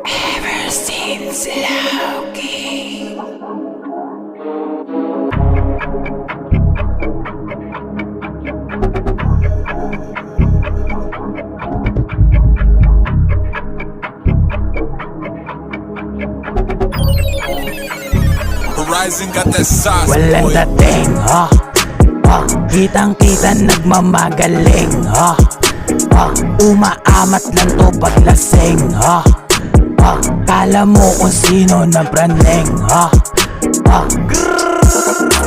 Ever since Loki. Horizon got that sauce, Walang boy. dating, kitang-kita nagmamagaling, umaamat lang to paglasing, kala mo kung sino na branding,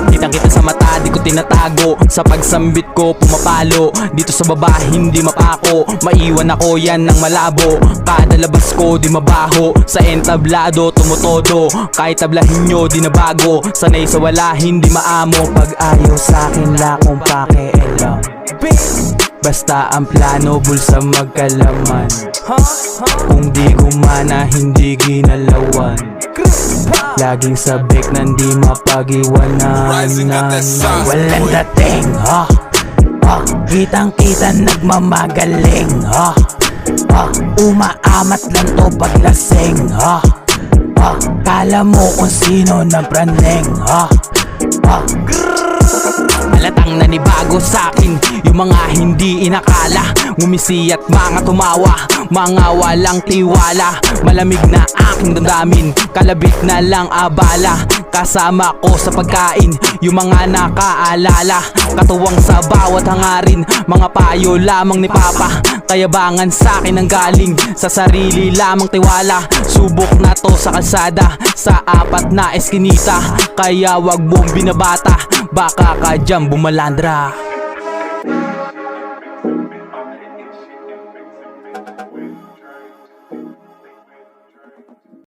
kitang-kita sa mata, di ko tinatago. Sa pagsambit ko, pumapalo. Dito sa baba, hindi mapako. Maiwan ako, yan ng malabo. Kada labas ko, di mabaho. Sa entablado, tumutodo. Kahit tablahin nyo, di na bago. Sanay sa wala, hindi maamo. Pag ayaw sa'kin, lakong pakialam. Basta ang plano, bulsa magkalaman. Kung di gumana, hindi ginalawan. Laging sabik nang di mapag-iwanan. Horizon got that sauce, Walang boy. dating, kitang-kita nagmamagaling, umaamat lang to paglasing, kala mo kung sino na branding, halatang nanibago sa'kin yung mga hindi inakala. Ngumisi at mga tumawa, mga walang tiwala. Malamig na aking damdamin, kalabit na lang abala. Kasama ko sa pagkain, yung mga nakaalala. Katuwang sa bawat hangarin, mga payo lamang ni Papa. Kayabangan sa'kin ang galing, sa sarili lamang tiwala. Subok na to sa kalsada, sa apat na eskinita. Kaya wag mong binabata, baka ka dyan bumalandra.